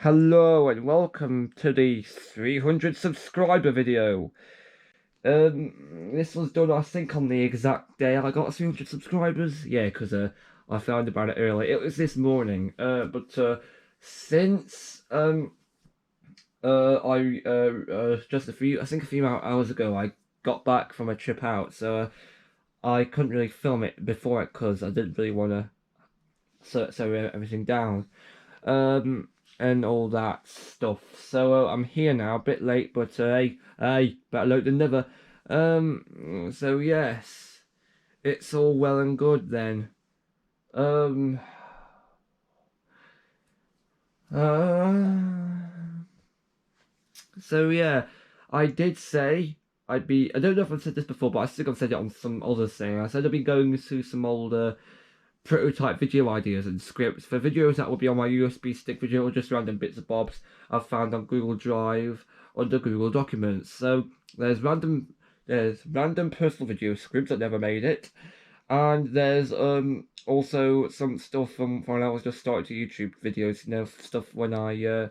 Hello and welcome to the 300 subscriber video. This was done, I think, on the exact day I got 300 subscribers. Yeah, because I found about it early. It was this morning. But since just I think a few hours ago, I got back from a trip out, so I couldn't really film it before it because I didn't really want to slow everything down. And all that stuff. So I'm here now, a bit late, but hey, better late than never. So yes, it's all well and good then. Um, uh, so yeah, I did say I'd be. I don't know if I've said this before, but I think I've said it on some other thing. I said I'd be going through some older prototype video ideas and scripts for videos that will be on my USB stick video or just random bits and bobs I've found on Google Drive under Google Documents. So there's random personal video scripts that never made it, and there's also some stuff from when I was just starting to YouTube videos, stuff when I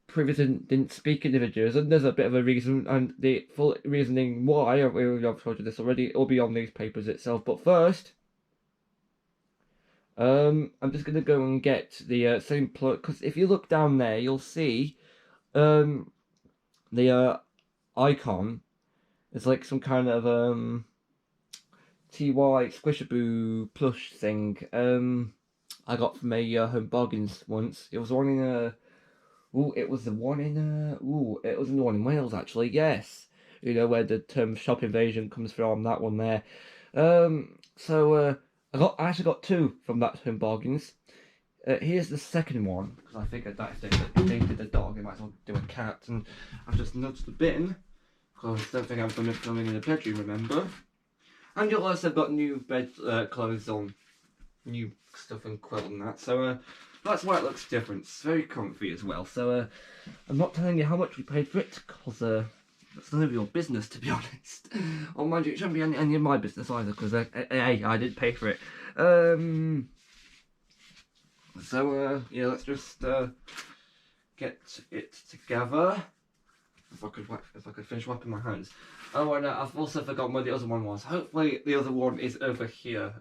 previously didn't speak in the videos, and there's a bit of a reason, and the full reasoning why I've told you this already. It'll be on these papers itself, but first. I'm just gonna go and get the same plug, because if you look down there, you'll see the icon. It's like some kind of TY Squishaboo plush thing. I got from a Home Bargains once. It was one in it was the one in it was the one in Wales actually. Yes, where the term shop invasion comes from. That one there. So I actually got two from that Home Bargains. Here's the second one, because I figured that if they did a dog, they might as well do a cat, and I've just nudged the bin, because I don't think I'm going to be filming in the bedroom, remember? And you'll also got new bed clothes on, new stuff and quilt and that, so that's why it looks different. It's very comfy as well, so I'm not telling you how much we paid for it, because that's none of your business, to be honest. Or mind you, it shouldn't be any of my business either, because hey, I didn't pay for it. So yeah, let's just get it together. If I could finish wiping my hands. Oh, and I've also forgotten where the other one was. Hopefully, the other one is over here.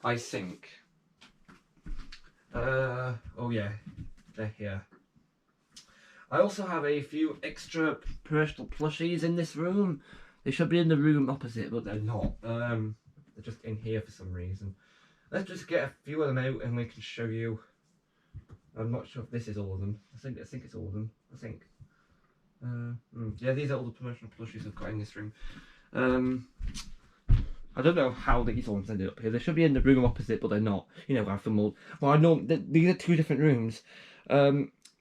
I think. Oh yeah, they're here. I also have a few extra personal plushies in this room. They should be in the room opposite, but they're not. They're just in here for some reason. Let's just get a few of them out and we can show you. I'm not sure if this is all of them. I think it's all of them. I think. Yeah, these are all the promotional plushies I've got in this room. I don't know how these ones ended up here. They should be in the room opposite, but they're not. I film all. Well, I know these are two different rooms.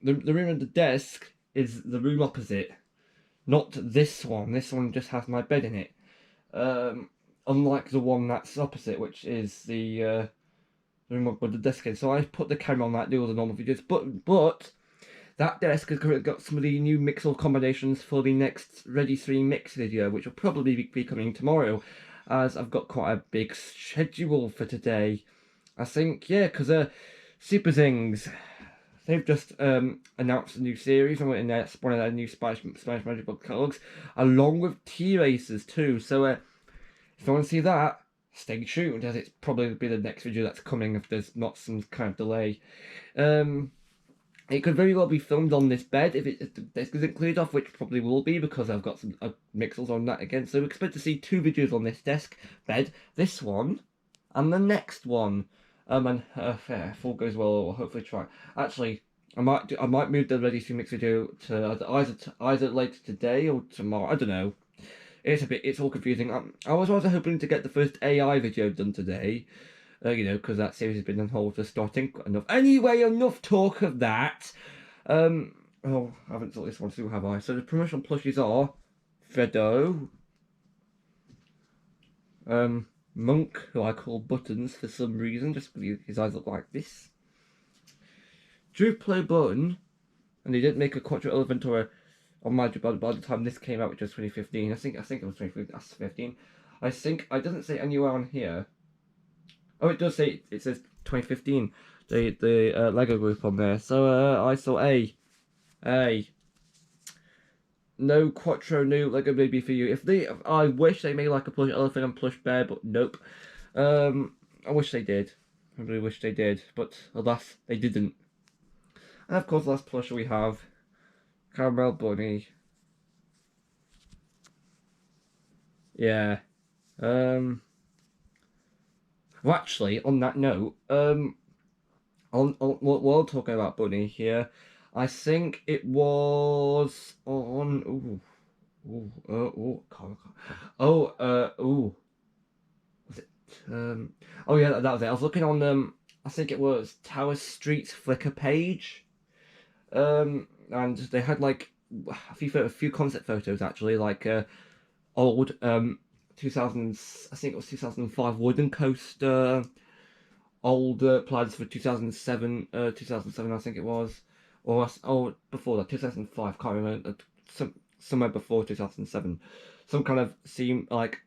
The room at the desk is the room opposite, not this one. This one just has my bed in it. Unlike the one that's opposite, which is the room with the desk in. So I put the camera on that, do all the normal videos. But that desk has got some of the new mixer combinations for the next Ready 3 mix video, which will probably be coming tomorrow, as I've got quite a big schedule for today. I think, yeah, because Super Zings. They've just announced a new series, and one of their new Spanish Magic book catalogs, along with T-Racers too. So if you want to see that, stay tuned, as it's probably be the next video that's coming if there's not some kind of delay. It could very well be filmed on this bed if the desk isn't cleared off, which probably will be because I've got some mixels on that again. So expect to see two videos on this desk bed, this one and the next one. And if all goes well, I'll hopefully try. Actually, I might move the Ready to Mix video to either later today or tomorrow. I don't know. It's all confusing. I was also hoping to get the first AI video done today. Because that series has been on hold for starting enough. Anyway, enough talk of that. Oh, I haven't thought this one through, have I? So the promotional plushies are Fredo, Monk, who I call Buttons for some reason, just because his eyes look like this. Duplo Button, and he didn't make a Quattro Elephant or on my by the time this came out, which was 2015. I think it was 2015. That's 15. I think it doesn't say anywhere on here. Oh, it does say, it says 2015. the Lego group on there. So I saw A. No Quattro new Lego Baby for you. I wish they made like a plush elephant and plush bear, but nope. I wish they did. I really wish they did, but alas, they didn't. And of course, last plush we have Caramel Bunny. Yeah. Well, actually, on that note, while talking about Bunny here, I think it was on. Was it? Oh yeah, that was it. I was looking on I think it was Tower Street's Flickr page. And they had like a few concept photos actually, like old 2000, I think it was 2005 wooden coaster, old plans for 2007, 2007 I think it was, or before that 2005, can't remember, somewhere before 2007, some kind of seem like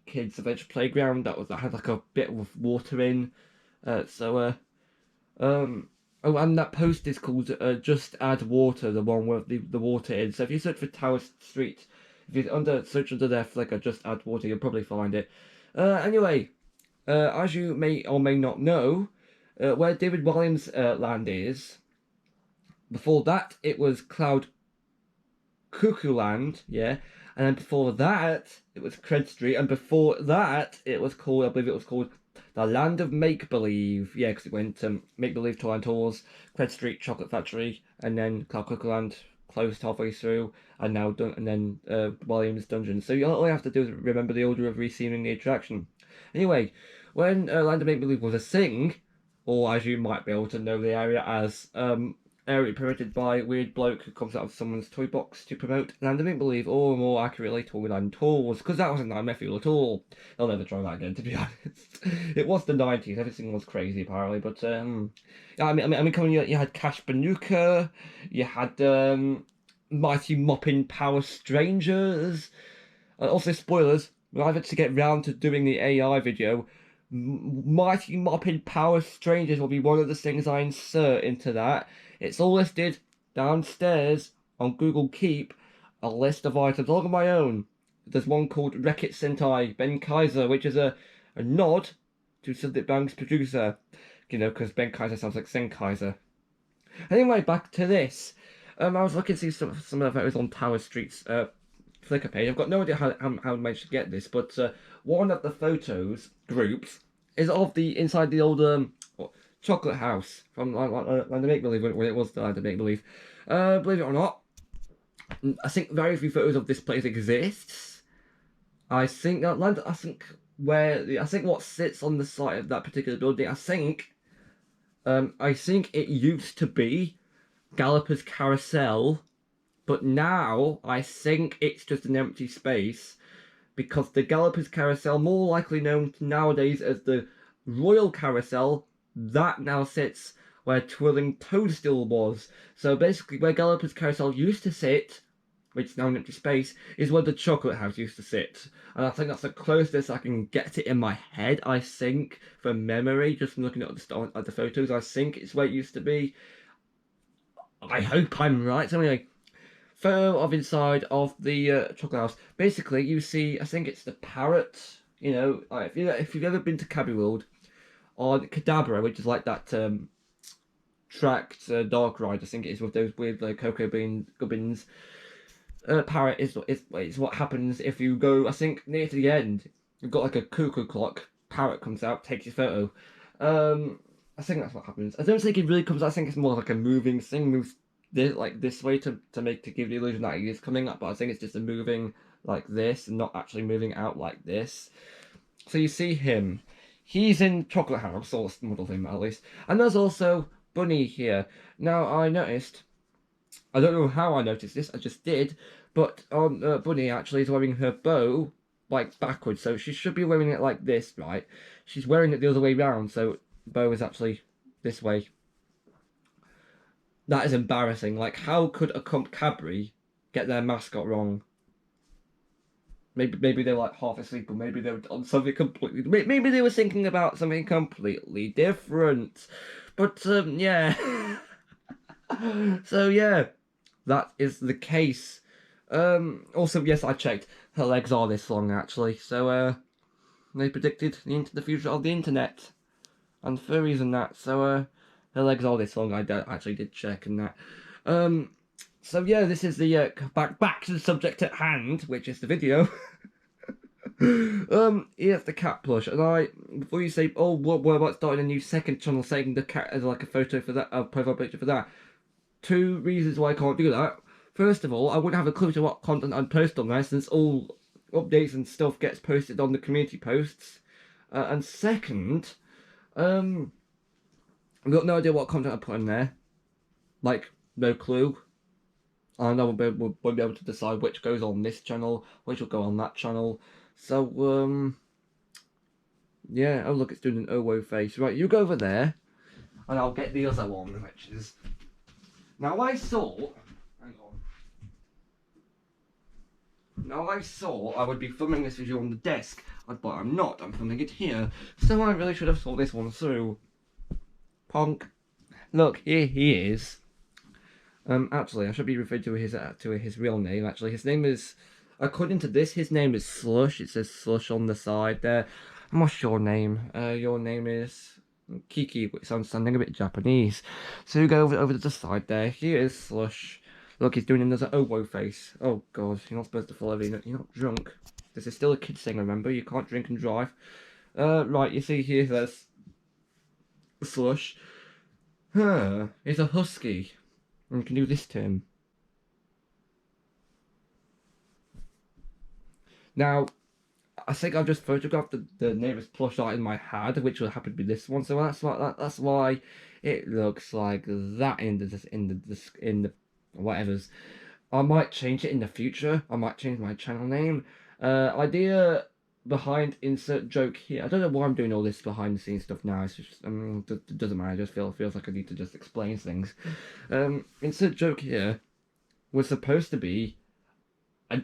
kids adventure playground that had like a bit of water in, oh, and that post is called Just Add Water, the one with the water in. So if you search for Tower Street, if you search under their Flickr, Just Add Water, you'll probably find it. Anyway, as you may or may not know, where David Williams' land is, before that it was Cloud Cuckoo Land, yeah. And then before that, it was Cred Street, and before that, it was called, I believe it was called the Land of Make Believe, yeah, because it went Make Believe Tour and Tours, Cred Street Chocolate Factory, and then Cloud Cuckoo Land closed halfway through, and now and then Williams Dungeon. So all you have to do is remember the order of receiving the attraction. Anyway, when Land of Make Believe was a thing, or as you might be able to know the area as area promoted by weird bloke who comes out of someone's toy box to promote Land of Make Believe, or more accurately, Toyland Tours, because that wasn't Nightmare Fuel at all. They'll never try that again, to be honest. It was the 90s, everything was crazy apparently, but I mean, coming, you had Cash Banuka, you had Mighty Moppin' Power Strangers, also spoilers, when I eventually get round to doing the AI video, Mighty Moppin' Power Strangers will be one of the things I insert into that. It's all listed downstairs on Google Keep, a list of items all on my own. There's one called Wreck-It Sentai Ben Kaiser, which is a nod to Sildic Bank's producer, you know, because Ben Kaiser sounds like Senkaiser. Anyway, back to this. I was looking to see some of the photos on Tower Street's Flickr page. I've got no idea how I managed to get this, but one of the photos groups is of the inside the old chocolate house from Land of Make Believe, when it was the Land of Make Believe. Believe it or not, I think very few photos of this place exists. I think what sits on the site of that particular building, I think it used to be Gallopers Carousel, but now I think it's just an empty space, because the Gallopers Carousel, more likely known nowadays as the Royal Carousel, that now sits where Twirling Toadstool was. So basically, where Gallopers Carousel used to sit, which is now an empty space, is where the Chocolate House used to sit. And I think that's the closest I can get it in my head, I think, from memory, just from looking at the photos. I think it's where it used to be. I hope I'm right. So anyway, photo of inside of the Chocolate House. Basically, you see, I think it's the parrot. You know, if you've ever been to Cabby World, on Kadabra, which is like that tracked dark ride, I think it is, with those weird like cocoa bean gubbins. Parrot is what happens if you go, I think, near to the end. You've got like a cuckoo clock. Parrot comes out, takes your photo. I think that's what happens. I don't think it really comes out. I think it's more like a moving thing, moves this way to give the illusion that it is coming up. But I think it's just a moving like this, and not actually moving out like this. So you see him. He's in Chocolate House, or model him at least. And there's also Bunny here. Now, I noticed, I don't know how I noticed this, I just did, but Bunny actually is wearing her bow, like, backwards. So she should be wearing it like this, right? She's wearing it the other way round, so the bow is actually this way. That is embarrassing. Like, how could a Comp Cadbury get their mascot wrong? maybe they were like half asleep, or maybe they were on something completely. Maybe they were thinking about something completely different. But yeah. So yeah, that is the case. Also, yes, I checked. Her legs are this long actually. So they predicted the future of the internet and furries and that. So her legs are this long. I actually did check and that. So yeah, this is the back to the subject at hand, which is the video. Here's the cat plush, and before you say, oh, what about starting a new second channel, saving the cat as like a photo for that, a profile picture for that? Two reasons why I can't do that. First of all, I wouldn't have a clue to what content I'd post on there, since all updates and stuff gets posted on the community posts. And second, I've got no idea what content I put in there. Like, no clue. And I won't be able to decide which goes on this channel, which will go on that channel. So, yeah. Oh, look, it's doing an OWO face. Right, you go over there, and I'll get the other one, which is... Now, I saw... Hang on. Now, I saw I would be filming this video on the desk, but I'm not. I'm filming it here. So I really should have thought this one through. Punk. Look, here he is. Actually, I should be referred to his real name. Actually, his name is, according to this, his name is Slush. It says Slush on the side there. And what's your name? Your name is Kiki, which sounds sounding a bit Japanese. So you go over to the side there. Here is Slush. Look, he's doing another OWO face. Oh god, you're not supposed to follow me. You're not drunk. This is still a kid's thing. Remember, you can't drink and drive. Right. You see here, there's Slush. He's a husky. And we can do this to him. Now, I think I've just photographed the nearest plush art in my head, which will happen to be this one. So that's why it looks like that in the whatever's. I might change it in the future. I might change my channel name. Idea behind insert joke here. I don't know why I'm doing all this behind the scenes stuff now. It's just it doesn't matter. I just feels like I need to just explain things. Insert joke here was supposed to be a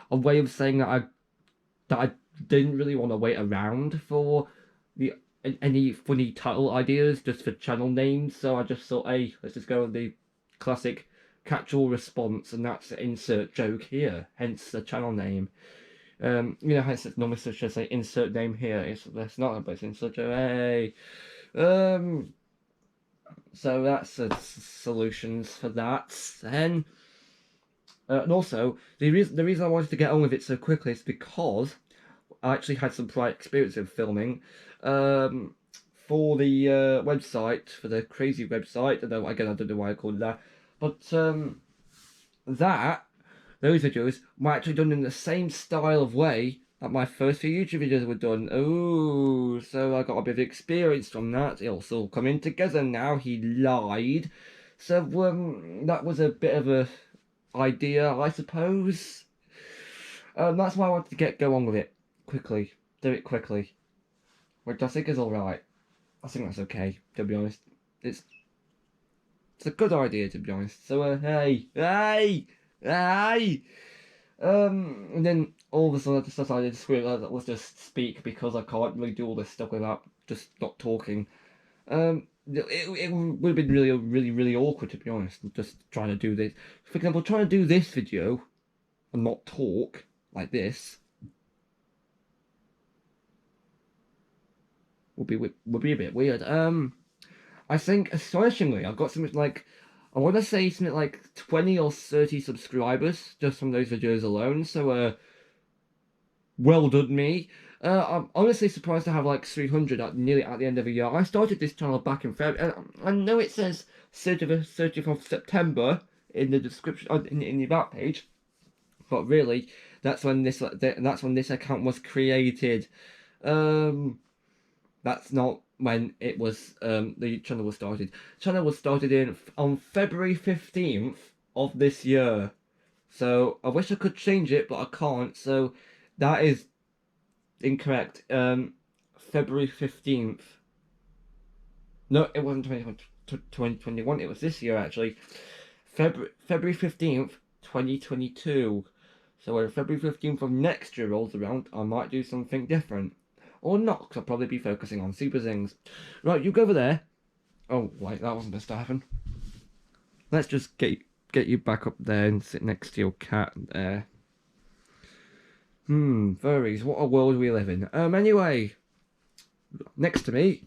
way of saying that I didn't really want to wait around for any funny title ideas just for channel names. So I just thought, hey, let's just go with the classic catch-all response, and that's insert joke here. Hence the channel name. You know how it's normally such as say insert name here. It's not, but it's insert joke. Hey. So that's the solutions for that. Then, and also the reason I wanted to get on with it so quickly is because I actually had some prior experience of filming for the website, for the crazy website. I don't know why I called it that, but those videos were actually done in the same style of way that my first few YouTube videos were done. Oh, so I got a bit of experience from that. It's all coming together now. He lied. So that was a bit of a idea, I suppose. That's why I wanted to go on with it quickly. Do it quickly. Which I think is alright. I think that's okay, to be honest. It's a good idea, to be honest. So, hey! And then all of a sudden I just decided to screw it, let's just speak, because I can't really do all this stuff without just not talking. It would have been really awkward, to be honest, just trying to do this. For example, trying to do this video and not talk like this would be a bit weird. I think astonishingly I've got something like, I want to say something like 20 or 30 subscribers just from those videos alone. So well done me. I'm honestly surprised to have like 300 nearly at the end of a year. I started this channel back in February. I know it says 30th of September in the description, in the about page, but really that's when this account was created. That's not when it was the channel was started. Channel was started on February 15th of this year. So I wish I could change it, but I can't. So that is incorrect. February 15th. No, it wasn't 2021. It was this year actually. February 15th, 2022. So when February 15th of next year rolls around, I might do something different. Or not, because I'll probably be focusing on Super Zings. Right, you go over there. Oh, wait, that wasn't supposed to happen. Let's just get you back up there and sit next to your cat there. Furries, what a world we live in. Anyway, next to me,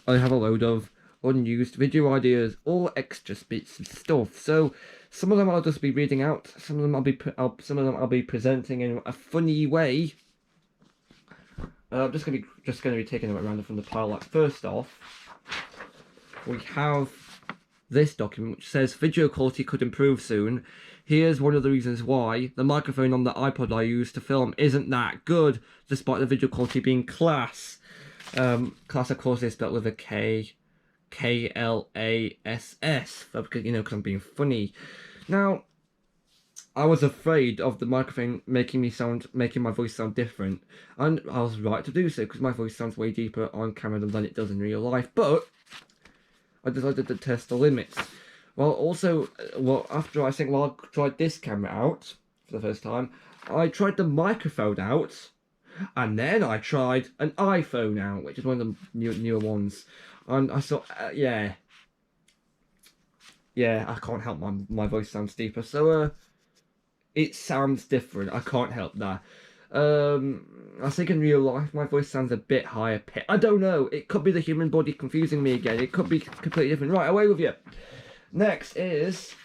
I have a load of unused video ideas, all extra bits of stuff. So some of them I'll just be reading out, some of them I'll be presenting in a funny way. I'm just gonna be taking them at random from the pile. Like, first off, we have this document which says video quality could improve soon. Here's one of the reasons why. The microphone on the iPod I use to film isn't that good, despite the video quality being class. Class, of course, is spelled with a K, K-L-A-S-S, because, you know, because I'm being funny. Now, I was afraid of the microphone making my voice sound different, and I was right to do so, because my voice sounds way deeper on camera than it does in real life, but I decided to test the limits. After I tried this camera out for the first time, I tried the microphone out, and then I tried an iPhone out, which is one of the newer ones, and I thought, yeah, I can't help my voice sounds deeper, so it sounds different. I can't help that. I think in real life my voice sounds a bit higher pitch. I don't know. It could be the human body confusing me again. It could be completely different. Right, away with you. Next is...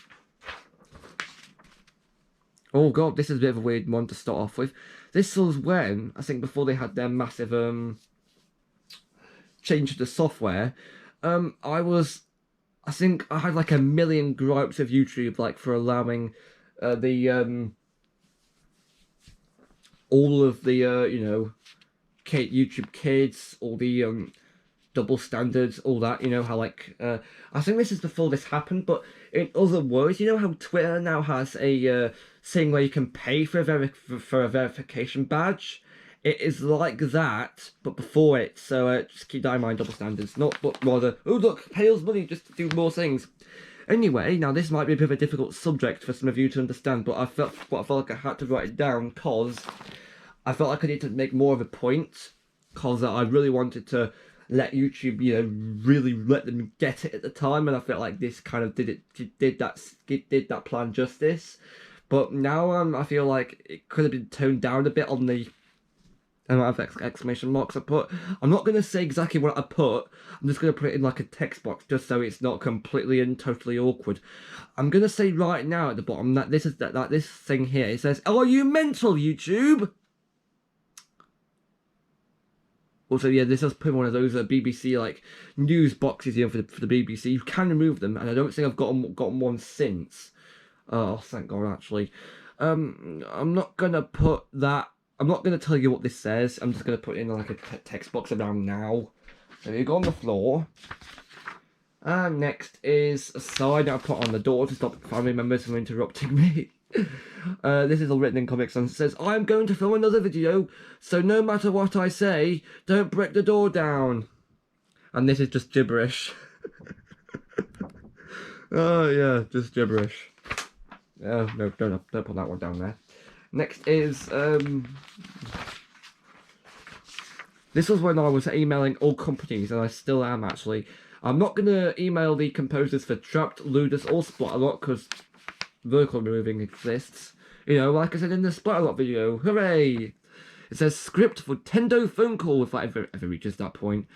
oh god, this is a bit of a weird one to start off with. This was when, I think before they had their massive change to the software, I think I had like a million gripes of YouTube, like, for allowing all of the you know, YouTube Kids, all the double standards, all that, you know, how like I think this is before this happened, but in other words, you know how Twitter now has a thing where you can pay for a verification badge? It is like that, but before it. So just keep that in mind, double standards, but rather, oh look, pay us money just to do more things. Anyway, now this might be a bit of a difficult subject for some of you to understand, but I felt like I had to write it down because I felt like I needed to make more of a point, because I really wanted to let YouTube, you know, really let them get it at the time, and I felt like this kind of did that plan justice. But now I feel like it could have been toned down a bit on the amount of exclamation marks I put. I'm not going to say exactly what I put. I'm just going to put it in like a text box, just so it's not completely and totally awkward. I'm going to say right now at the bottom that this thing here, it says, "Are you mental, YouTube?" Also, yeah, this has put one of those BBC like news boxes here for the BBC. You can remove them, and I don't think I've gotten one since. Oh, thank God, actually. I'm not gonna put that. I'm not gonna tell you what this says. I'm just gonna put it in like a text box around now. So you go on the floor. And next is a sign I put on the door to stop family members from interrupting me. This is all written in Comic Sans. It says, "I'm going to film another video, so no matter what I say, don't break the door down." And this is just gibberish. Oh yeah, just gibberish. No, don't put that one down there. Next is this was when I was emailing all companies, and I still am actually. I'm not gonna email the composers for Trapped, Ludus, or Splatterlot because vertical removing exists. You know, like I said in the Splatterlot video, hooray! It says script for Tendo phone call if I ever reaches that point.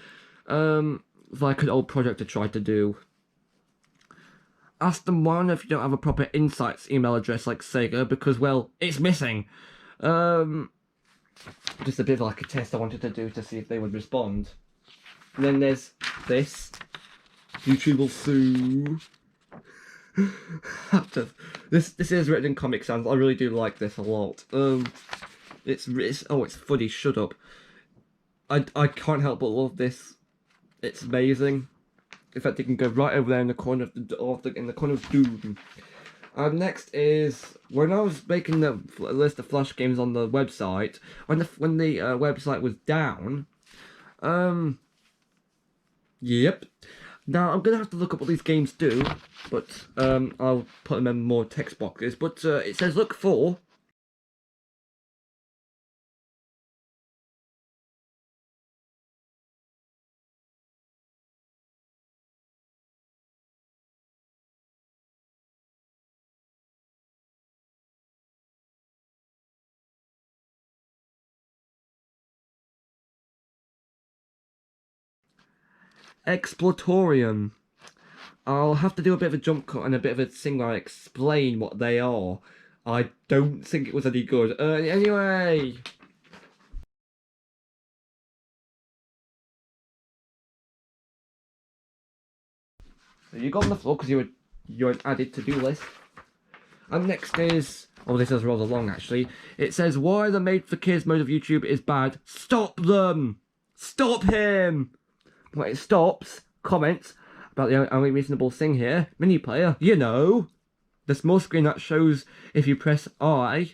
Like an old project I tried to do. Ask them one if you don't have a proper Insights email address like Sega, because, well, it's missing. Just a bit of like a test I wanted to do to see if they would respond. And then there's this. YouTube will sue. This is written in Comic Sans. I really do like this a lot. It's funny. Shut up. I can't help but love this. It's amazing. In fact, it can go right over there in the corner of Doom. Next is when I was making the list of Flash games on the website. When the website was down. Yep. Now, I'm going to have to look up what these games do, but I'll put them in more text boxes. But it says look for Exploratorium. I'll have to do a bit of a jump cut and a bit of a thing where I explain what they are. I don't think it was any good. Anyway. So you got on the floor because you're an added to-do list. And next is, oh, this is rather long actually. It says why the made for kids mode of YouTube is bad. Stop them! Stop him! When it stops, comments about the only reasonable thing here. Mini player, you know. The small screen that shows if you press I.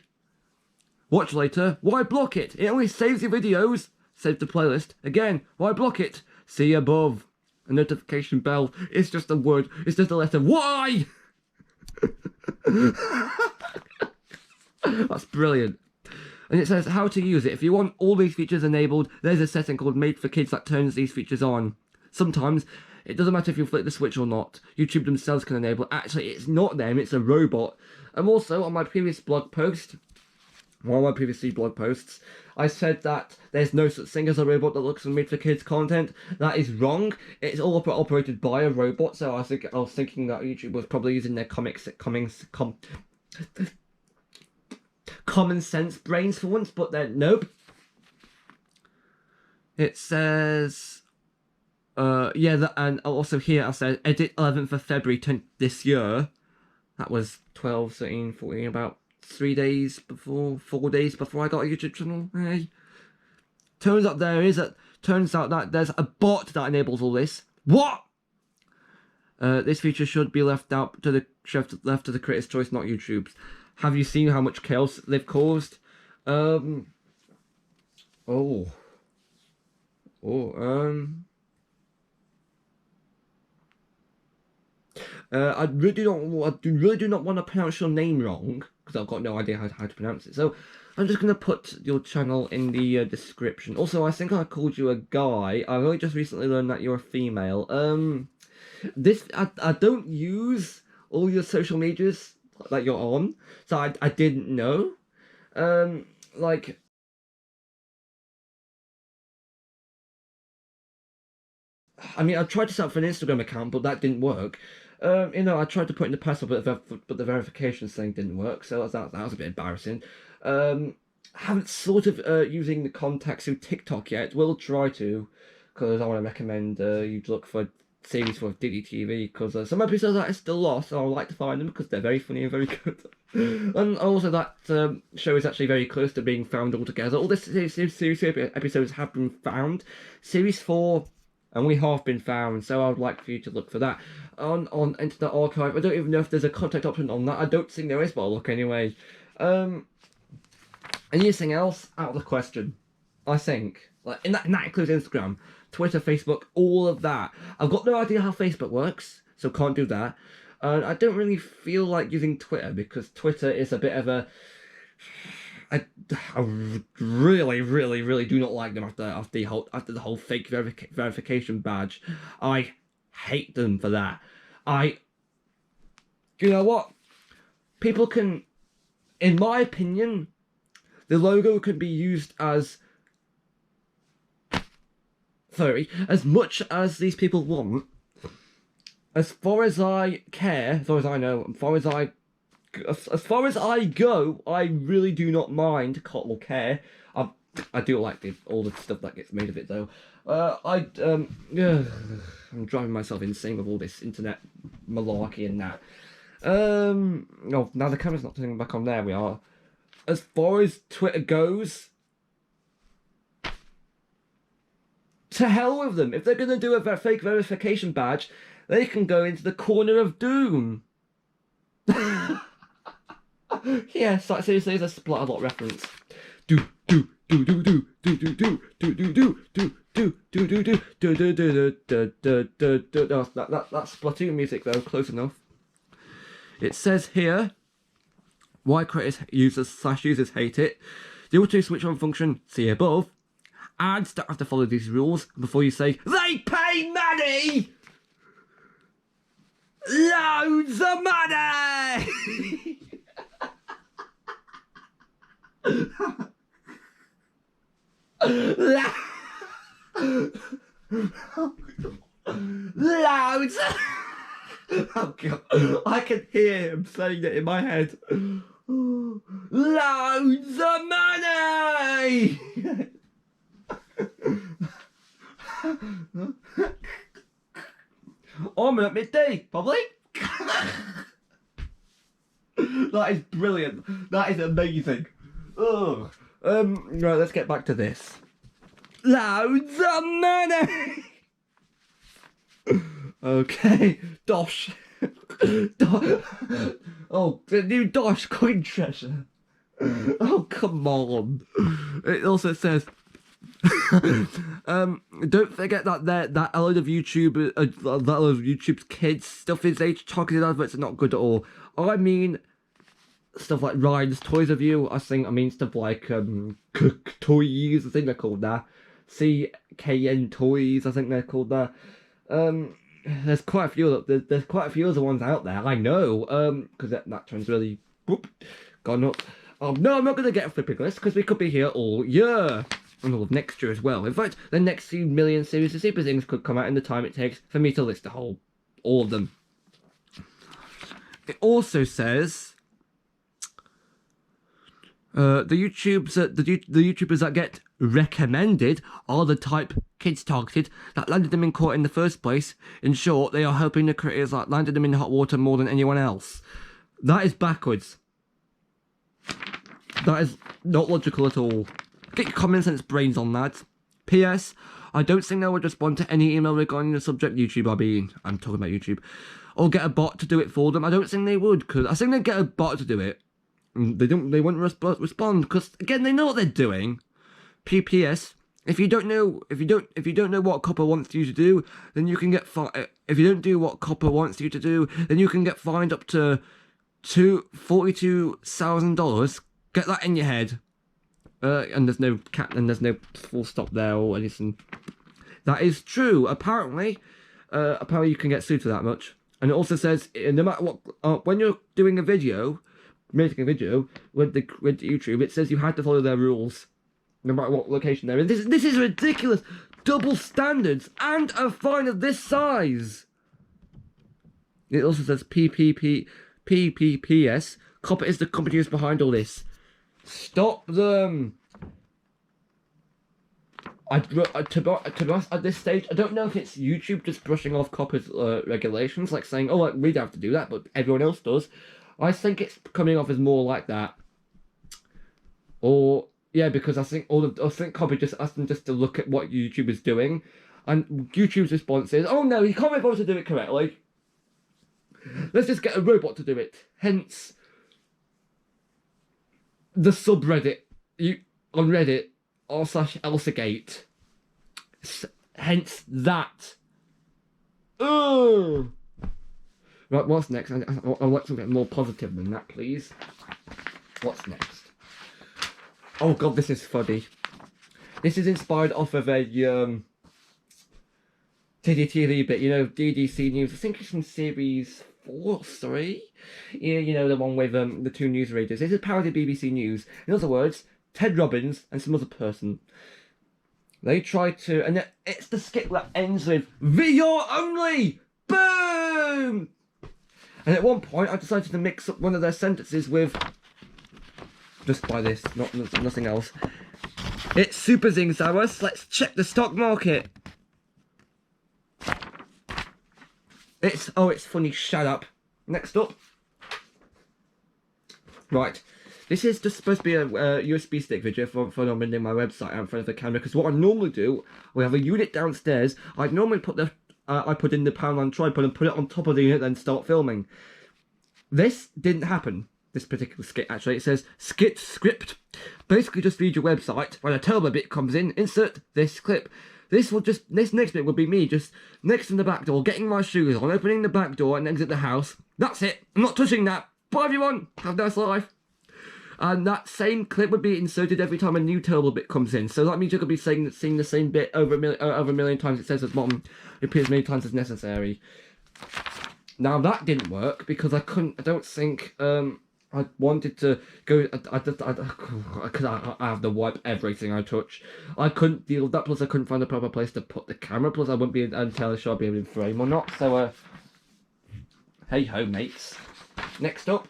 Watch later. Why block it? It only saves your videos. Save the playlist. Again, why block it? See above. A notification bell. It's just a word. It's just a letter. Why? That's brilliant. And it says how to use it. If you want all these features enabled, there's a setting called Made for Kids that turns these features on. Sometimes, it doesn't matter if you flick the switch or not. YouTube themselves can enable it. Actually, it's not them, it's a robot. And also, on my previous blog post, one of my previous blog posts, I said that there's no such thing as a robot that looks and made for kids content. That is wrong. It's all operated by a robot, so I was thinking that YouTube was probably using their common sense brains for once, but then nope. It says yeah, and also here I said edit 11th of February this year. That was 12, 13, 14, about 4 days before I got a YouTube channel. Hey. Turns out that there's a bot that enables all this. What? This feature should be left to the creator's choice, not YouTube's. Have you seen how much chaos they've caused? I really do not want to pronounce your name wrong because I've got no idea how to pronounce it. So I'm just gonna put your channel in the description. Also, I think I called you a guy. I've only just recently learned that you're a female. I don't use all your social medias that you're on, so I didn't know. Like, I mean, I tried to set up for an Instagram account, but that didn't work. You know, I tried to put in the password, but the verification thing didn't work, so that was a bit embarrassing. Haven't thought of using the contacts through TikTok yet. Will try to, because I want to recommend you look for series for DDTV, because some episodes are still lost, so I would like to find them because they're very funny and very good. And also that show is actually very close to being found altogether. All this series episodes have been found. Series 4 only half been found, so I would like for you to look for that on Internet Archive. I don't even know if there's a contact option on that. I don't think there is, but I'll look anyway. Anything else out of the question, I think. Like, and that includes Instagram, Twitter, Facebook, all of that. I've got no idea how Facebook works, so can't do that. I don't really feel like using Twitter because Twitter is a bit of a... I really do not like them after the whole fake verification badge. I hate them for that. You know what? People can, in my opinion, the logo can be used as much as these people want. As far as I care, as far as I know, as far as I go, I really do not mind or care. I do like all the stuff that gets made of it though. I'm driving myself insane with all this internet malarkey and that. Oh, now the camera's not turning back on. There we are. As far as Twitter goes, to hell with them. If they're gonna do a fake verification badge, they can go into the corner of doom. Yes, like seriously, it's a Splatterlot reference. That's Splatoon music though, close enough. It says here why creators users hate it. The auto switch on function, see above. Ads don't have to follow these rules before you say they pay money! Loads of money! Loads. Oh god, I can hear him saying it in my head. Loads of money. I'm at midday, probably. That is brilliant. That is amazing. Oh, right, let's get back to this. Loads of money. Okay, Dosh. Oh, the new Dosh coin treasure. Oh, come on. It also says, don't forget that a lot of YouTube's kids stuff is age targeted adverts are not good at all. I mean, stuff like Ryan's Toys Review. I mean stuff like Toys. I think they're called that. CKN Toys. I think they're called that. There's quite a few. There's quite a few other ones out there. I know. Because that trend's really gone up. No, I'm not going to get a flipping list because we could be here all year. And all of next year as well. In fact, the next few million series of Super Things could come out in the time it takes for me to list all of them. It also says the YouTubers that get recommended are the type kids targeted that landed them in court in the first place. In short, they are helping the creators that landed them in hot water more than anyone else. That is backwards. That is not logical at all. Get your common sense brains on that. P.S. I don't think they would respond to any email regarding the subject YouTube. I'm talking about YouTube. Or get a bot to do it for them. I don't think they would, because I think they'd get a bot to do it. They wouldn't respond because again they know what they're doing. P.S. If you don't know what Copper wants you to do, then you can get if you don't do what Copper wants you to do, then you can get fined up to $42,000. Get that in your head. And there's no full stop there or anything. That is true. Apparently you can get sued for that much. And it also says no matter what, when you're doing a video, making a video with YouTube, it says you had to follow their rules, no matter what location they're in. This is ridiculous. Double standards and a fine of this size. It also says PPPS. Copper is the company who's behind all this. Stop them! To be honest, at this stage, I don't know if it's YouTube just brushing off Copper's regulations, like saying, oh, like, we don't have to do that, but everyone else does. I think it's coming off as more like that. Or, yeah, because I think Copper just asked them just to look at what YouTube is doing, and YouTube's response is, oh no, you can't be able to do it correctly. Let's just get a robot to do it. Hence the subreddit on Reddit r/Elsagate. Hence that. Ugh. Right, what's next? I'd like something more positive than that, please. What's next? Oh god, this is funny. This is inspired off of a TDTV bit, you know, DDC News. I think it's from series 4 or 3. Yeah, you know, the one with the two news readers. It's a parody of BBC News. In other words, Ted Robbins and some other person. They try to, and it's the skit that ends with VR only. Boom. And at one point, I decided to mix up one of their sentences with just by this, nothing else. It's Super Zings hours. Let's check the stock market. It's funny. Shut up. Next up. Right. This is just supposed to be a USB stick video for when I'm in my website out in front of the camera. Because what I normally do, we have a unit downstairs. I'd normally put the I put in the Poundland tripod and put it on top of the unit, then start filming. This didn't happen. This particular skit, actually, it says skit script. Basically, just read your website. When a turbo bit comes in, insert this clip. This next bit will be me just next to the back door, getting my shoes on, opening the back door, and exit the house. That's it. I'm not touching that. Bye, everyone. Have a nice life. And that same clip would be inserted every time a new turbo bit comes in. So that means you could be seeing the same bit over a million times. It says at the bottom, it appears as many times as necessary. Now that didn't work because I don't think I wanted to go. I have to wipe everything I touch. I couldn't deal with that. Plus, I couldn't find a proper place to put the camera. Plus, I wouldn't be entirely sure I'd be able to frame or not. So, hey ho, mates. Next up,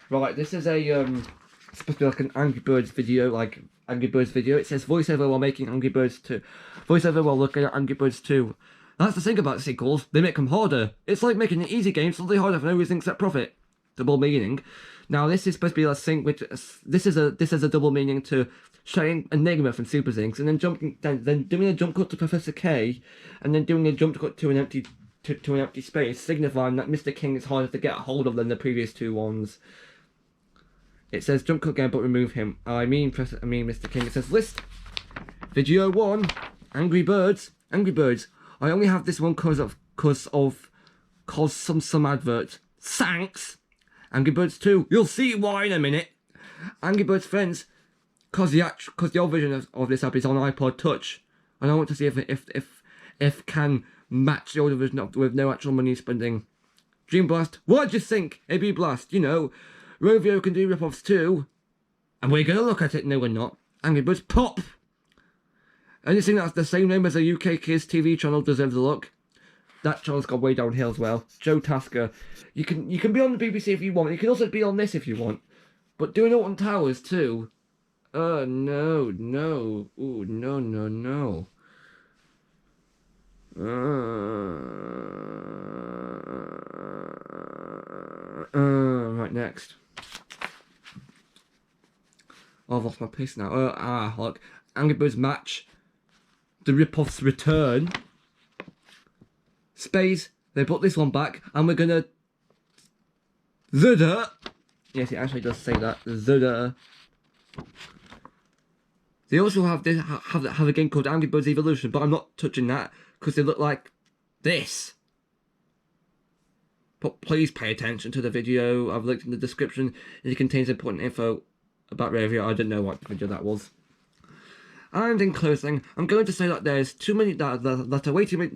right. This is a it's supposed to be like an Angry Birds video, like Angry Birds video. It says voiceover while making Angry Birds 2. Voiceover while looking at Angry Birds 2. That's the thing about sequels. They make them harder. It's like making an easy game slightly harder for no reason except profit. Double meaning. Now this is supposed to be a thing which this is a double meaning to showing Enigma from Super Zinx and then doing a jump cut to Professor K and then doing a jump cut to an empty space, signifying that Mr. King is harder to get a hold of than the previous two ones. It says jump cut again but remove him. I mean Mr. King. It says list video 1 Angry Birds. I only have this one cause some advert. Thanks. Angry Birds 2, you'll see why in a minute. Angry Birds Friends, cause the old version of this app is on iPod Touch, and I want to see if can match the older version with no actual money spending. Dream Blast, what'd you think? AB Blast, you know, Rovio can do rip-offs too, and we're gonna look at it. No, we're not. Angry Birds Pop. Anything that's the same name as a UK Kids TV channel deserves a look. That channel's gone way downhill as well. Joe Tasker. You can be on the BBC if you want. You can also be on this if you want. But doing Alton Towers too. No. Ooh, no. Right, next. Oh, I've lost my pace now. Look. Angry Birds Match. The Rip-Offs Return. Space, they put this one back, and we're gonna Zuda. Yes, it actually does say that. Zuda. They also have this have a game called Angry Birds Evolution, but I'm not touching that because they look like this. But please pay attention to the video. I've looked in the description. It contains important info about Ravia. I don't know what video that was. And in closing, I'm going to say that there's too many that are way too many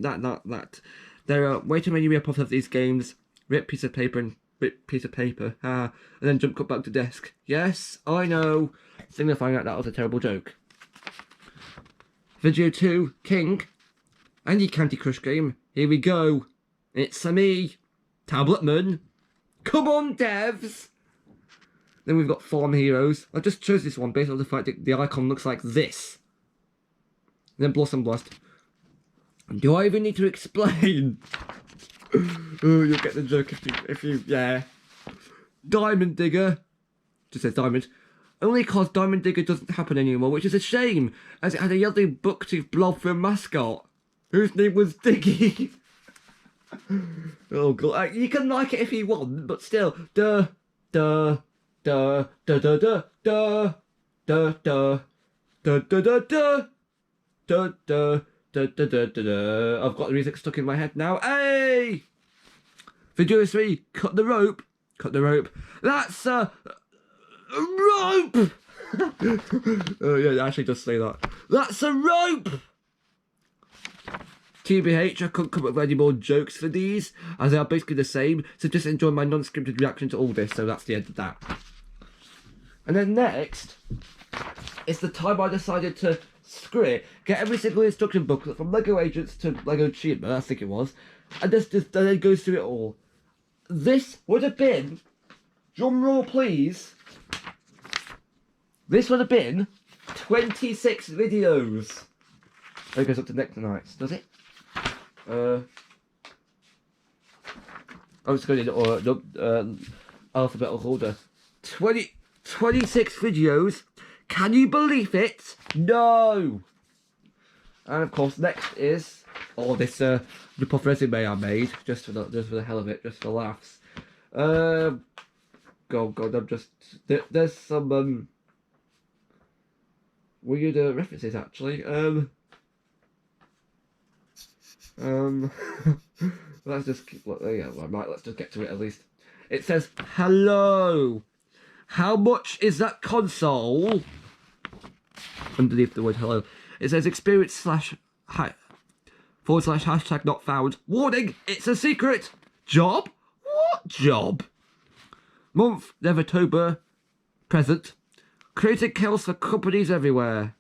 there are way too many rip-offs of these games. Rip piece of paper and then jump cut back to desk. Yes, I know, signifying that was a terrible joke. Video 2, King, and your Candy Crush game. Here we go. It's a me, Tabletman. Come on, devs. Then we've got Farm Heroes. I just chose this one based on the fact that the icon looks like this. And then Blossom Blast. Do I even need to explain? Oh, you'll get the joke if you, yeah. Diamond Digger. Just says Diamond. Only cause Diamond Digger doesn't happen anymore, which is a shame, as it had a yellow bucktooth blob for a mascot, whose name was Diggy. Oh god, you can like it if you want, but still, I've got the music stuck in my head now. Hey! Video 3, cut the rope. That's a rope! Oh yeah, it actually does say that. That's a rope! TBH, I couldn't come up with any more jokes for these, as they are basically the same, so just enjoy my non-scripted reaction to all this, so that's the end of that. And then next, it's the time I decided to, screw it, get every single instruction booklet from LEGO Agents to LEGO Achievement, I think it was, and just then goes through it all. This would have been, drum roll please, this would have been 26 videos. It goes up to next night's, does it? I'm just going in alphabetical order. 26 videos. Can you believe it? No. And of course, next is this rip-off resume I made just for the hell of it, just for laughs. God, I'm just there's some weird references actually. Let's just let's just get to it at least. It says hello. How much is that console? Underneath the word hello, it says experience /# not found. Warning, it's a secret. Job? What job? Month, October, present. Created chaos for companies everywhere.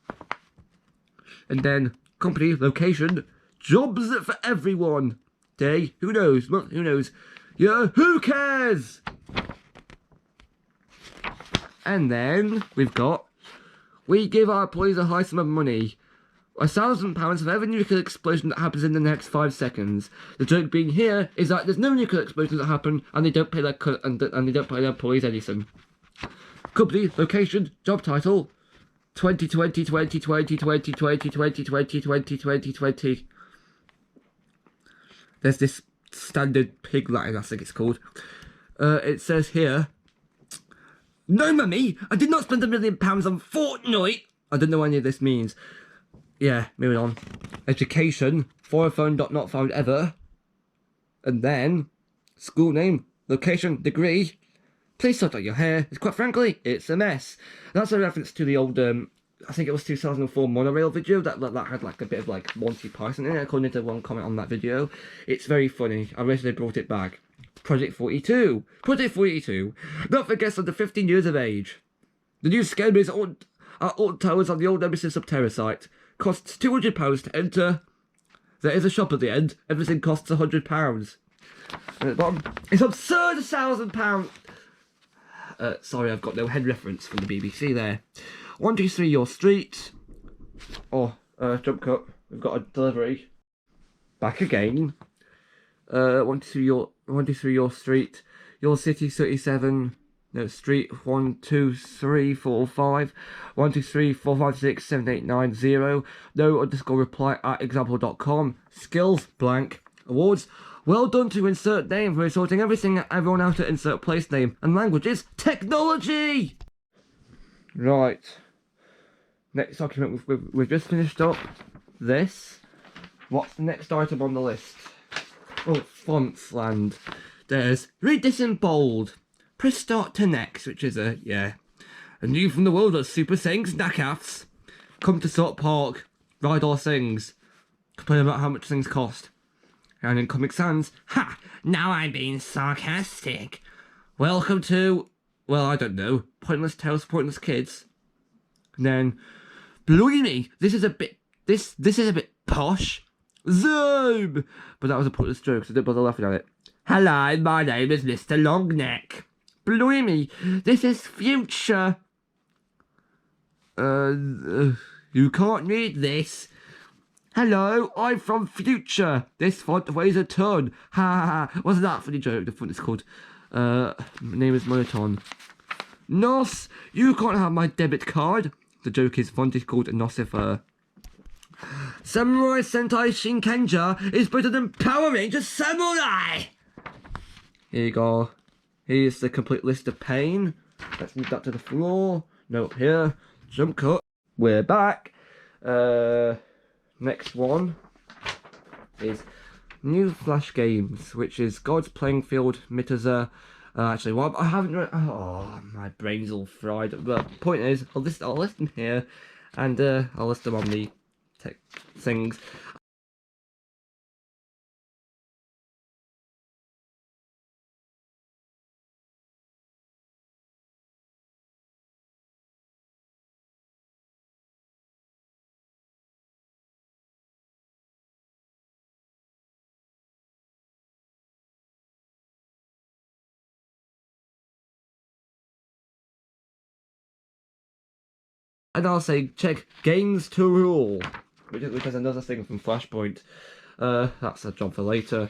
And then company, location, jobs for everyone. Day, who knows? Month, who knows? Yeah, who cares? And then we've got, we give our employees a high sum of money. £1,000 for every nuclear explosion that happens in the next 5 seconds. The joke being here is that there's no nuclear explosions that happen, and they don't pay their and they don't pay their employees anything. Company, location, job title, 2020, 2020, 2020, 2020, 2020, 2020. There's this standard pig Latin, I think it's called. It says here, no mummy, I did not spend £1 million on Fortnite. I don't know what any of this means. Yeah, moving on. Education, phone not found ever. And then, school name, location, degree. Please sort out your hair. It's quite frankly, it's a mess. That's a reference to the old, I think it was 2004 monorail video that had like a bit of like Monty Python in it, according to one comment on that video. It's very funny. I wish they brought it back. Project 42. Project 42. Not for guests under 15 years of age. The new scammers are all towers on the old Nemesis Subterra site. Costs £200 to enter. There is a shop at the end. Everything costs £100. And at the bottom, it's absurd £1,000. Sorry, I've got no head reference from the BBC there. 123 Your Street. Oh, jump cut. We've got a delivery. Back again. 123 Your Street. Your City 37. No, street 1, 2, 3, 4, 5. 1, 2, 3, 4, 5, 6, 7, 8, 9, 0. No underscore reply at example.com. Skills blank. Awards. Well done to insert name for sorting everything everyone out to insert place name. And languages. Technology! Right. Next document, we've just finished up this. What's the next item on the list? Oh, fonts land. There's, read this in bold. Press start to next, which is a new from the world of Super Sings Knackaths. Come to Salt Park, ride our things. Complain about how much things cost. And in Comic Sans, ha! Now I'm being sarcastic. Welcome to, well, I don't know, Pointless Tales for Pointless Kids. And then, blimey, this is a bit posh. Zoom! But that was a pointless joke, so don't bother laughing at it. Hello, my name is Mr. Longneck. Blimey, this is future. You can't read this. Hello, I'm from future. This font weighs a ton. Ha ha ha. Wasn't that a funny joke? The font is called, name is Monotone. Nos, you can't have my debit card. The joke is font is called Nosifer. Samurai Sentai Shinkenja is better than Power Rangers Samurai. Here you go. Here's the complete list of pain. Let's move that to the floor. Note here. Jump cut. We're back. Next one is new Flash games, which is God's Playing Field, Mitaza. Actually, well, I haven't read. Oh, my brain's all fried. But point is, I'll list them here, and I'll list them on the tech things. And I'll say, check games to rule, which is another thing from Flashpoint. That's a job for later.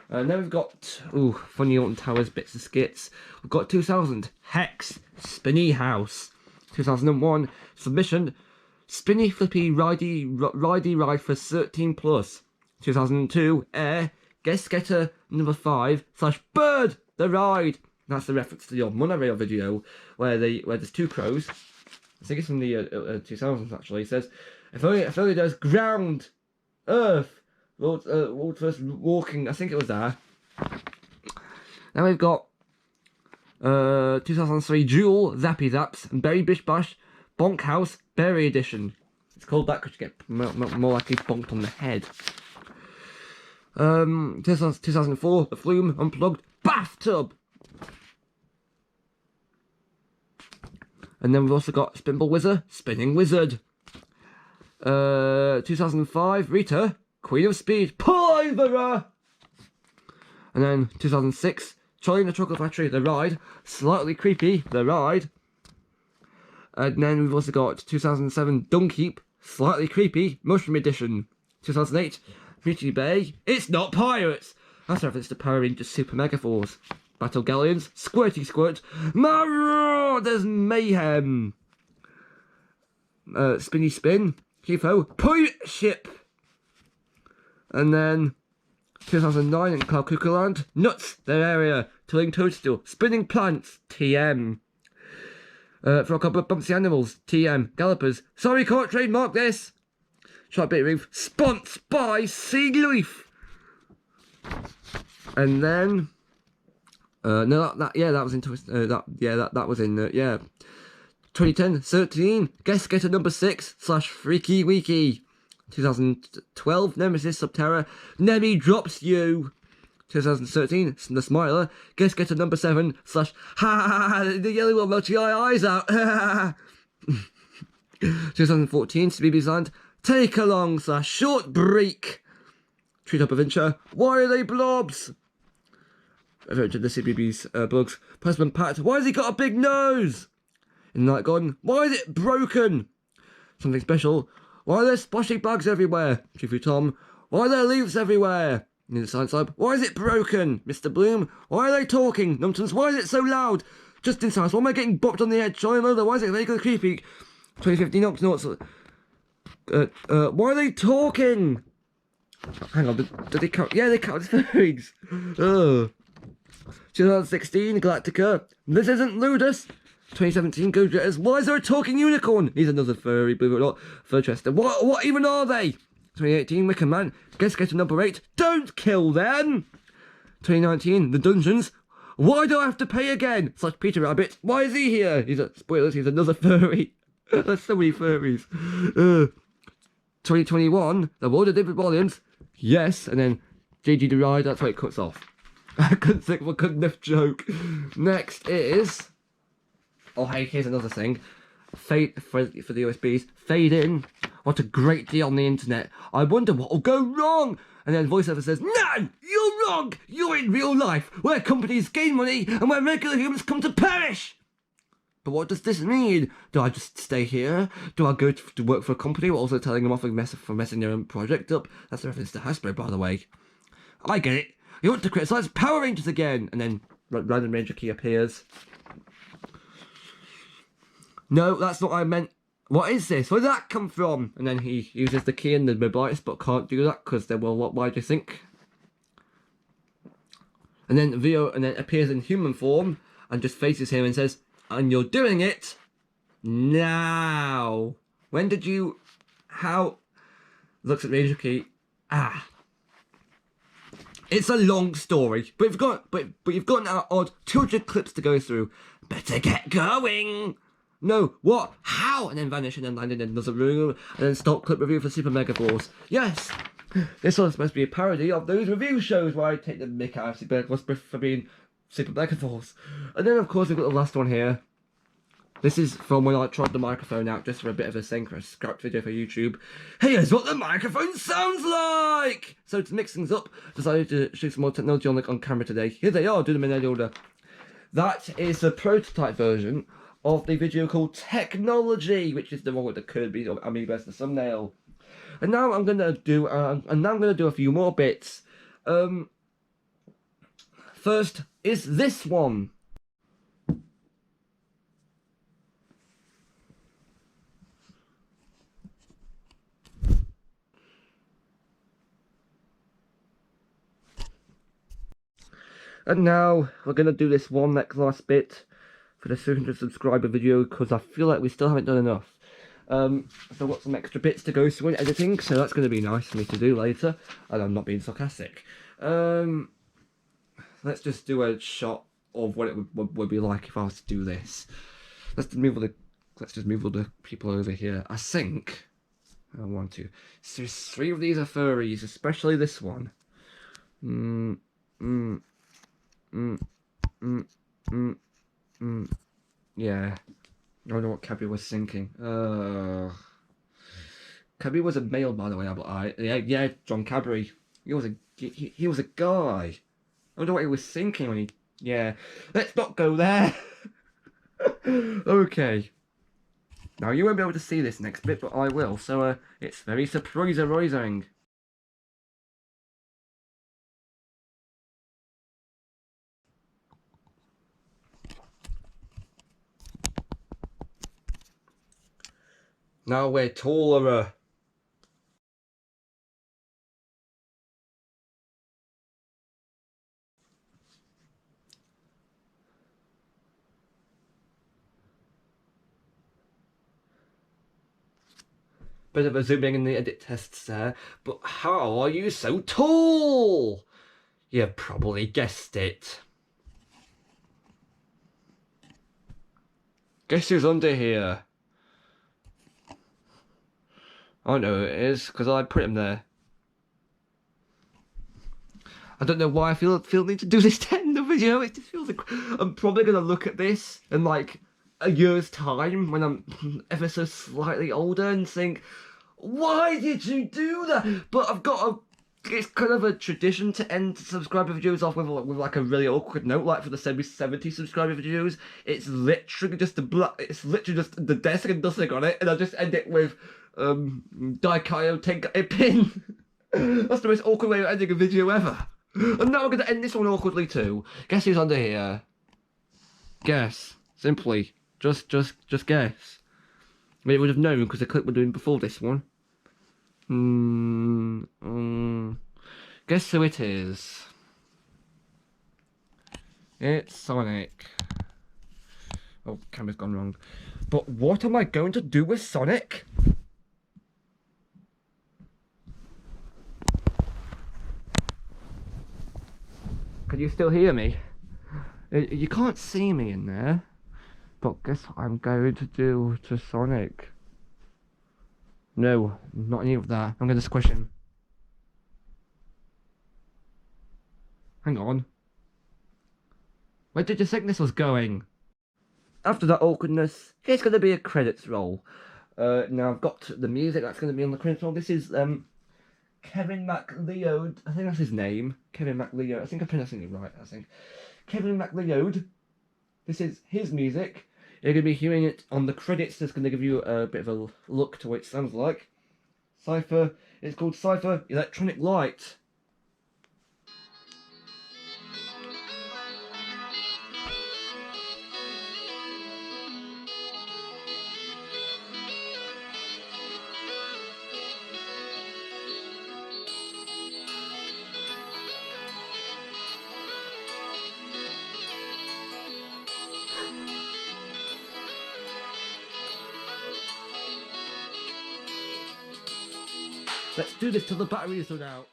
Then we've got, funny Alton Towers bits and skits. We've got 2000, Hex, Spinny House. 2001, Submission, Spinny Flippy Ridey Ride for 13+. 2002, Air, Guest Getter number 5 / Bird the Ride. That's the reference to the old monorail video where there's two crows. I think it's from the 2000s actually. It says, if only there's ground, earth, world first walking. I think it was there. Then we've got 2003 Jewel, Zappy Zaps, and Berry Bish Bash, Bonk House, Berry Edition. It's called that because you get more likely bonked on the head. 2004, the Flume Unplugged Bathtub. And then we've also got Spinball Wizard, Spinning Wizard. 2005, Rita, Queen of Speed, Pulverer. And then 2006, Charlie and the Chocolate Factory, The Ride, Slightly Creepy, The Ride. And then we've also got 2007, Dunkeep, Slightly Creepy, Mushroom Edition. 2008, Beauty Bay, It's Not Pirates. That's a reference to Power Rangers Super Mega Force. Battle Galleons, Squirty Squirt, Marauders Mayhem. Spinny Spin, Hufo, Point Ship. And then 2009 in Cloud Cuckoo Land, Nuts, Their Area, Tilling Toadstool, Spinning Plants, TM. For a couple of Bumpsy Animals, TM, Gallopers, Sorry Can't Trademark This. Sharp Bait Reef, Sponsored by Sea Leaf. And then no, that was in 2010, 13, Guest Getter number 6 / Freaky Weeky. 2012, Nemesis Subterra, Nemi Drops You. 2013, The Smiler, Guest Getter number 7 / Ha ha ha, the yellow will melt your eyes out. 2014, CBeebies Land, Take Along / Short Break. Treetop Adventure, Why Are They Blobs? Adventure the CBeebies Bugs. Postman Pat, Why has he got a big nose? In Night Garden, Why is it broken? Something Special, Why are there splashy bugs everywhere? Chiefy Tom, Why are there leaves everywhere? In the Science Lab, Why is it broken? Mr. Bloom, Why are they talking? Numptons, Why is it so loud? Just in Science, Why am I getting bopped on the head? Charlie Mother, Why is it vaguely creepy? 2015 Octonauts, Why are they talking? Hang on, did they count? Yeah, they count as furries. 2016 Galactica, This Isn't Ludus. 2017 Go Jetters, Why is there a talking unicorn? He's another furry, believe it or not. Fur Chester, what even are they? 2018 Wicker Man, Guest Getter number 8, Don't Kill Them. 2019 The Dungeons, Why do I have to pay again? / Peter Rabbit, Why is he here? Spoilers, he's another furry. There's so many furries. 2021 The World of Different Volumes, Yes, and then JG Deride, that's why it cuts off. I couldn't think of a good enough joke. Next is, oh hey, here's another thing. Fade for the USBs. Fade in. What a great deal on the internet. I wonder what will go wrong. And then voiceover says, No, you're wrong. You're in real life, where companies gain money and where regular humans come to perish. But what does this mean? Do I just stay here? Do I go to work for a company while also telling them off for messing their own project up? That's a reference to Hasbro, by the way. I get it. You want to criticise Power Rangers again. And then random Ranger key appears. No, that's not what I meant. What is this? Where did that come from? And then he uses the key in the mobilitis, but can't do that because they're, well, why do you think? And then Vio and then appears in human form and just faces him and says, And you're doing it now. When did you? How? Looks at Ranger Key. It's a long story, but you've got an odd 200 clips to go through. Better get going. No, what? How? And then vanish and then land in another room and then stop clip review for Super Mega Force. Yes, this one's supposed to be a parody of those review shows where I take the mick out of Super Mega Force for being Super Mega Force. And then of course we've got the last one here. This is from when I tried the microphone out just for a bit of a thing for a scrapped video for YouTube. Here's what the microphone sounds like! So to mix things up, decided to show some more technology on camera today. Here they are, do them in any order. That is the prototype version of the video called Technology, which is the one with the Kirby or Amiibo as the thumbnail. And now I'm gonna do a few more bits. First is this one. And now we're going to do this one last bit for the 300 subscriber video because I feel like we still haven't done enough. So I've got some extra bits to go through in editing, so that's going to be nice for me to do later. And I'm not being sarcastic. Let's just do a shot of what it would be like if I was to do this. Let's just move all the people over here. I think I want to. So 3 of these are furries, especially this one. Mm, mm, mm, mm, mm, mm. Yeah. I don't know what Cabby was thinking. Cabby was a male, by the way. Yeah, John Cadbury. He was a guy. I wonder what he was thinking when he. Yeah. Let's not go there. Okay. Now you won't be able to see this next bit, but I will. So it's very surprising. Now we're taller. Bit of a zooming in the edit tests there, but how are you so tall? You probably guessed it. Guess who's under here? I know who it is, because I put him there. I don't know why I feel need to do this to end the video. It just feels like I'm probably gonna look at this in like a year's time when I'm ever so slightly older and think, why did you do that? But it's kind of a tradition to end subscriber videos off with like a really awkward note, like for the 70 subscriber videos. It's literally just the desk and nothing on it, and I just end it with Daikayo take a pin. That's the most awkward way of ending a video ever. And now we're gonna end this one awkwardly too. Guess who's under here? Guess. Simply. Just guess. I mean, it would have known because the clip we're doing before this one. Guess who it is? It's Sonic. Oh, camera's gone wrong. But what am I going to do with Sonic? Can you still hear me? You can't see me in there. But guess what I'm going to do to Sonic? No, not any of that. I'm going to squish him. Hang on. Where did you think this was going? After that awkwardness, here's going to be a credits roll. Now I've got the music that's going to be on the credits roll. This is Kevin MacLeod. I think that's his name. Kevin MacLeod. I think I'm pronouncing it right, I think. Kevin MacLeod. This is his music. You're going to be hearing it on the credits. That's going to give you a bit of a look to what it sounds like. Cypher. It's called Cypher Electronic Light. Let's do this till the batteries run out.